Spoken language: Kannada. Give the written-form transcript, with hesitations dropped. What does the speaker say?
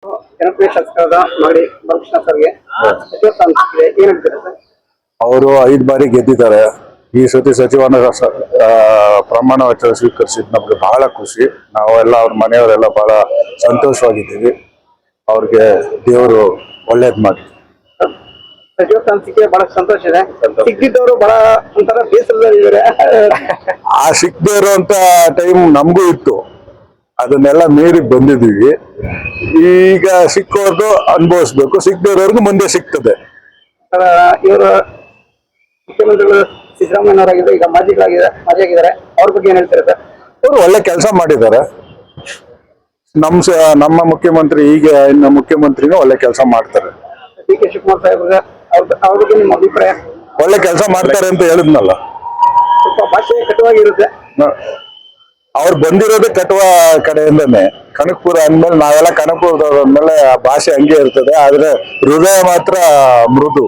ಜನಪ್ರಿಯ ಶಾಸಕರಾದ ಮಾಡಿ ಬಾಲಕೃಷ್ಣ ಸರ್ಗೆ ಏನ್ ಹೇಳ್ತೀರಾ ಸರ್? ಅವರು 5 ಬಾರಿ ಗೆದ್ದಿದ್ದಾರೆ. ಈ ಸತಿ ಸಚಿವನ ಪ್ರಮಾಣ ವಚನ ಸ್ವೀಕರಿಸಿದ್ ನಮ್ಗೆ ಬಹಳ ಖುಷಿ. ನಾವೆಲ್ಲ ಅವ್ರ ಮನೆಯವರೆಲ್ಲ ಬಹಳ ಸಂತೋಷವಾಗಿದ್ದೀವಿ. ಅವ್ರಿಗೆ ದೇವರು ಒಳ್ಳೇದ್ ಮಾಡಿ. ಸಚಿವ ಸ್ಥಾನ ಸಿಕ್ಕೇ ಬಹಳ ಸಂತೋಷ ಇದೆ. ಸಿಕ್ಕಿದ್ದವರು ಬಹಳ ಒಂಥರ ಬೇಸರದಲ್ಲಿದ್ದಾರೆ. ಆ ಸಿಕ್ಕದೇ ಇರುವಂತ ಟೈಮ್ ನಮಗೂ ಇತ್ತು. ಅದನ್ನೆಲ್ಲ ಮೀರಿ ಬಂದಿದ್ದೀವಿ. ಈಗ ಸಿಕ್ಕೋರ್ದು ಅನುಭವಿಸ್ಬೇಕು, ಸಿಕ್ಕದೇ ಇರೋರ್ಗು ಮುಂದೆ ಸಿಗ್ತದೆ. ಇವರು ಮುಖ್ಯಮಂತ್ರಿಗಳು ಸಿದ್ದರಾಮಯ್ಯನವರಾಗಿದ್ದಾರೆ, ಈಗ ಮಾಜಿಯಾಗಿದ್ದಾರೆ. ಅವ್ರ ಬಗ್ಗೆ ಏನ್ ಹೇಳ್ತಾರೆ ಸರ್? ಅವರು ಒಳ್ಳೆ ಕೆಲಸ ಮಾಡಿದ್ದಾರೆ. ನಮ್ಮ ಮುಖ್ಯಮಂತ್ರಿ ಈಗ ಇನ್ನು ಮುಖ್ಯಮಂತ್ರಿನೂ ಒಳ್ಳೆ ಕೆಲಸ ಮಾಡ್ತಾರೆ. ಡಿ ಕೆ ಶಿವಕುಮಾರ್ ಸಾಹೇಬ್ರಿಗೆ ಅವ್ರ ಬಗ್ಗೆ ನಿಮ್ಮ ಅಭಿಪ್ರಾಯ? ಒಳ್ಳೆ ಕೆಲಸ ಮಾಡ್ತಾರೆ ಅಂತ ಹೇಳಿದ್ನಲ್ಲ. ಸ್ವಲ್ಪ ಭಾಷೆ ಕಟುವಾಗಿರುತ್ತೆ. ಅವ್ರು ಬಂದಿರೋದೇ ಕಟುವ ಕಡೆಯಿಂದನೇ. ಕನಕಪುರ ಅಂದ್ಮೇಲೆ ನಾವೆಲ್ಲ ಕನಕಪುರದವ್ರ ಅಂದ್ಮೇಲೆ ಆ ಭಾಷೆ ಹಂಗೆ ಇರ್ತದೆ. ಆದ್ರೆ ಹೃದಯ ಮಾತ್ರ ಮೃದು.